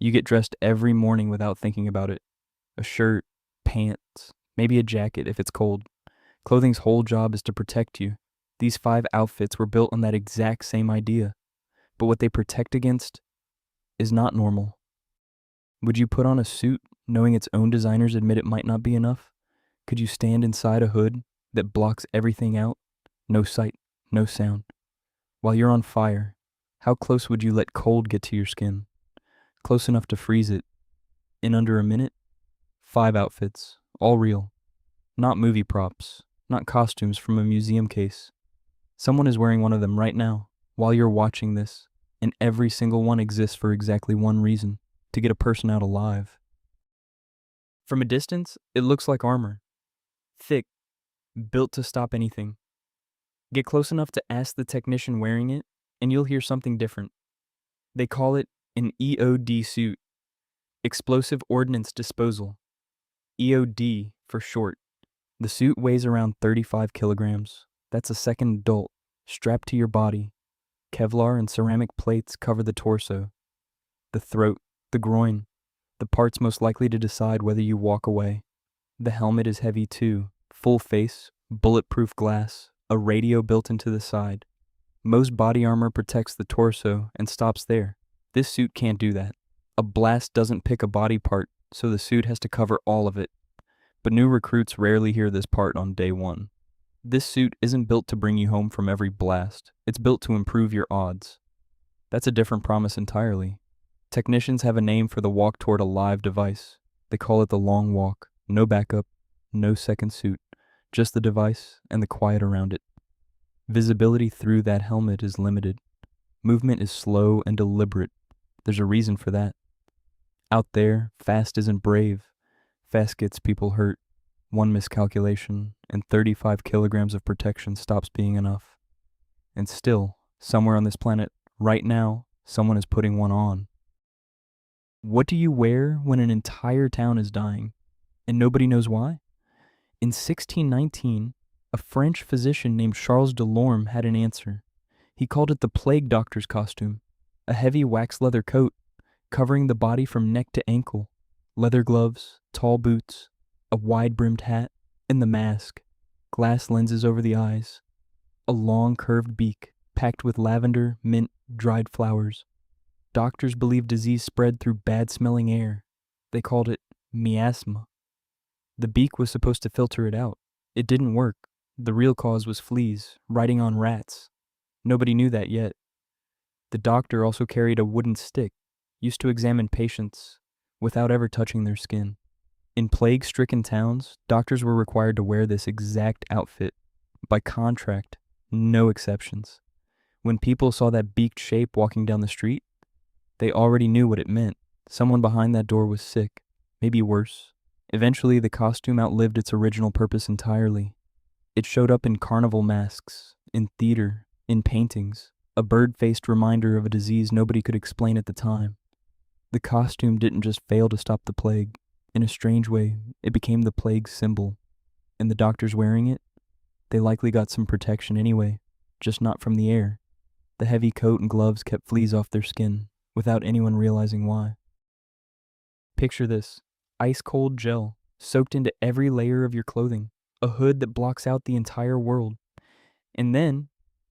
You get dressed every morning without thinking about it. A shirt, pants, maybe a jacket if it's cold. Clothing's whole job is to protect you. These 5 outfits were built on that exact same idea. But what they protect against is not normal. Would you put on a suit knowing its own designers admit it might not be enough? Could you stand inside a hood that blocks everything out? No sight, no sound. While you're on fire, how close would you let cold get to your skin? Close enough to freeze it. In under a minute? 5 outfits, all real. Not movie props, not costumes from a museum case. Someone is wearing one of them right now, while you're watching this, and every single one exists for exactly one reason: to get a person out alive. From a distance, it looks like armor. Thick, built to stop anything. Get close enough to ask the technician wearing it, and you'll hear something different. They call it an EOD suit, Explosive Ordnance Disposal. EOD for short. The suit weighs around 35 kilograms. That's a second adult, strapped to your body. Kevlar and ceramic plates cover the torso, the throat, the groin, the parts most likely to decide whether you walk away. The helmet is heavy too, full face, bulletproof glass, a radio built into the side. Most body armor protects the torso and stops there. This suit can't do that. A blast doesn't pick a body part, so the suit has to cover all of it. But new recruits rarely hear this part on day one. This suit isn't built to bring you home from every blast. It's built to improve your odds. That's a different promise entirely. Technicians have a name for the walk toward a live device. They call it the long walk. No backup, no second suit, just the device and the quiet around it. Visibility through that helmet is limited. Movement is slow and deliberate. There's a reason for that. Out there, fast isn't brave. Fast gets people hurt. One miscalculation, and 35 kilograms of protection stops being enough. And still, somewhere on this planet, right now, someone is putting one on. What do you wear when an entire town is dying, and nobody knows why? In 1619, a French physician named Charles Delorme had an answer. He called it the plague doctor's costume, a heavy wax leather coat, covering the body from neck to ankle, leather gloves, tall boots, a wide-brimmed hat, and the mask, glass lenses over the eyes, a long curved beak packed with lavender, mint, dried flowers. Doctors believed disease spread through bad-smelling air. They called it miasma. The beak was supposed to filter it out. It didn't work. The real cause was fleas, riding on rats. Nobody knew that yet. The doctor also carried a wooden stick, used to examine patients without ever touching their skin. In plague-stricken towns, doctors were required to wear this exact outfit. By contract, no exceptions. When people saw that beaked shape walking down the street, they already knew what it meant. Someone behind that door was sick, maybe worse. Eventually, the costume outlived its original purpose entirely. It showed up in carnival masks, in theater, in paintings, a bird-faced reminder of a disease nobody could explain at the time. The costume didn't just fail to stop the plague. In a strange way, it became the plague's symbol. And the doctors wearing it, they likely got some protection anyway, just not from the air. The heavy coat and gloves kept fleas off their skin, without anyone realizing why. Picture this: ice-cold gel, soaked into every layer of your clothing, a hood that blocks out the entire world. And then,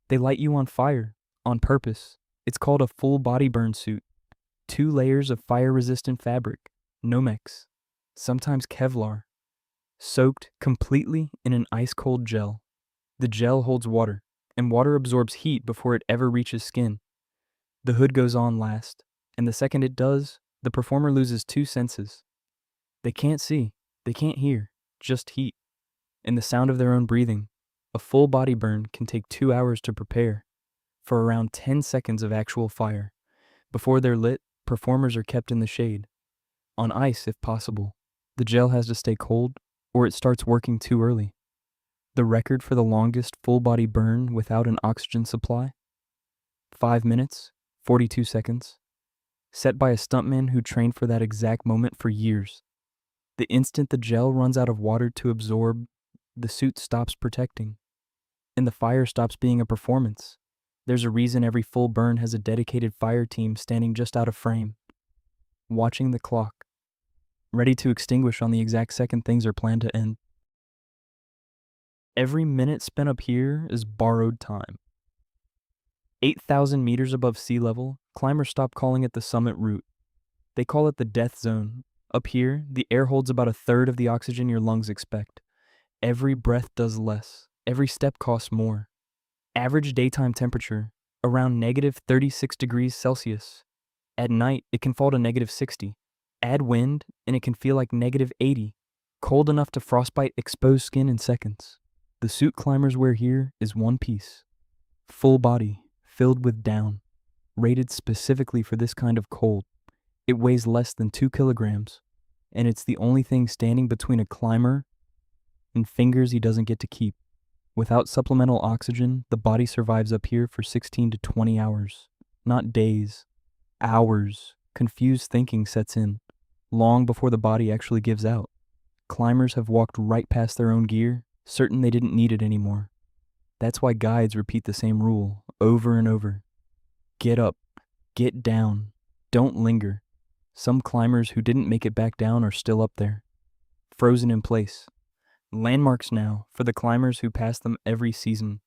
they light you on fire, on purpose. It's called a full body burn suit. 2 layers of fire-resistant fabric, Nomex, sometimes Kevlar, soaked completely in an ice-cold gel. The gel holds water, and water absorbs heat before it ever reaches skin. The hood goes on last, and the second it does, the performer loses 2 senses. They can't see, they can't hear, just heat, and the sound of their own breathing. A full body burn can take 2 hours to prepare, for around 10 seconds of actual fire. Before they're lit, performers are kept in the shade, on ice if possible. The gel has to stay cold, or it starts working too early. The record for the longest full-body burn without an oxygen supply? 5 minutes, 42 seconds. Set by a stuntman who trained for that exact moment for years. The instant the gel runs out of water to absorb, the suit stops protecting, and the fire stops being a performance. There's a reason every full burn has a dedicated fire team standing just out of frame. watching the clock, ready to extinguish on the exact second things are planned to end. Every minute spent up here is borrowed time. 8,000 meters above sea level, climbers stop calling it the summit route. They call it the death zone. Up here, the air holds about a third of the oxygen your lungs expect. Every breath does less. Every step costs more. Average daytime temperature, around negative 36 degrees Celsius. At night, it can fall to negative 60. Add wind, and it can feel like negative 80. Cold enough to frostbite exposed skin in seconds. The suit climbers wear here is one piece. Full body, filled with down. Rated specifically for this kind of cold. It weighs less than 2 kilograms, and it's the only thing standing between a climber and fingers he doesn't get to keep. Without supplemental oxygen, the body survives up here for 16 to 20 hours. Not days, hours. Confused thinking sets in, long before the body actually gives out. Climbers have walked right past their own gear, certain they didn't need it anymore. That's why guides repeat the same rule over and over. Get up, get down, don't linger. Some climbers who didn't make it back down are still up there, frozen in place. Landmarks now for the climbers who pass them every season.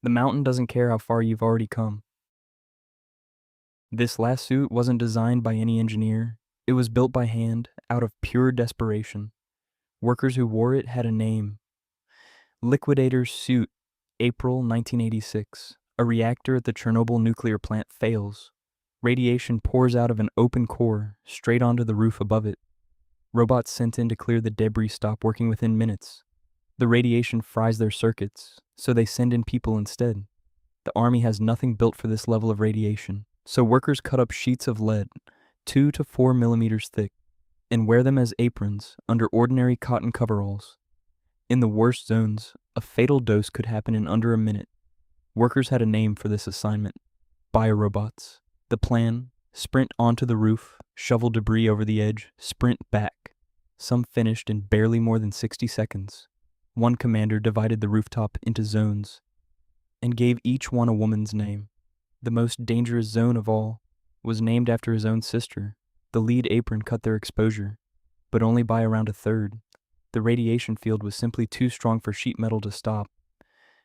The mountain doesn't care how far you've already come. This last suit wasn't designed by any engineer. It was built by hand, out of pure desperation. Workers who wore it had a name. Liquidator's suit, April 1986. A reactor at the Chernobyl nuclear plant fails. Radiation pours out of an open core, straight onto the roof above it. Robots sent in to clear the debris stop working within minutes. The radiation fries their circuits, so they send in people instead. The army has nothing built for this level of radiation, so workers cut up sheets of lead, 2 to 4 millimeters thick, and wear them as aprons under ordinary cotton coveralls. In the worst zones, a fatal dose could happen in under a minute. Workers had a name for this assignment: biorobots. The plan: sprint onto the roof, shovel debris over the edge, sprint back. Some finished in barely more than 60 seconds. One commander divided the rooftop into zones and gave each one a woman's name. The most dangerous zone of all was named after his own sister. The lead apron cut their exposure, but only by around a third. The radiation field was simply too strong for sheet metal to stop,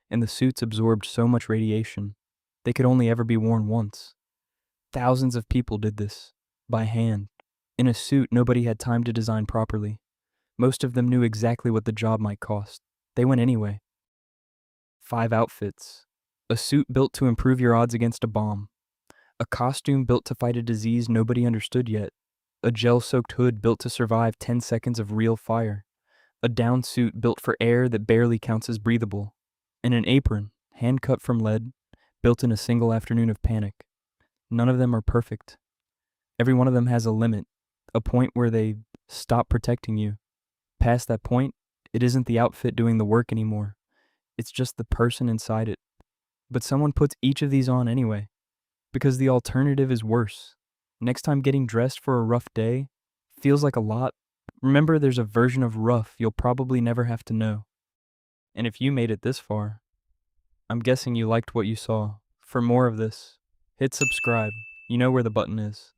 and the suits absorbed so much radiation, they could only ever be worn once. Thousands of people did this, by hand. In a suit nobody had time to design properly. Most of them knew exactly what the job might cost. They went anyway. 5 outfits. A suit built to improve your odds against a bomb. A costume built to fight a disease nobody understood yet. A gel-soaked hood built to survive 10 seconds of real fire. A down suit built for air that barely counts as breathable. And an apron, hand-cut from lead, built in a single afternoon of panic. None of them are perfect. Every one of them has a limit, a point where they stop protecting you. Past that point, it isn't the outfit doing the work anymore. It's just the person inside it. But someone puts each of these on anyway, because the alternative is worse. Next time getting dressed for a rough day feels like a lot, remember there's a version of rough you'll probably never have to know. And if you made it this far, I'm guessing you liked what you saw. For more of this, hit subscribe. You know where the button is.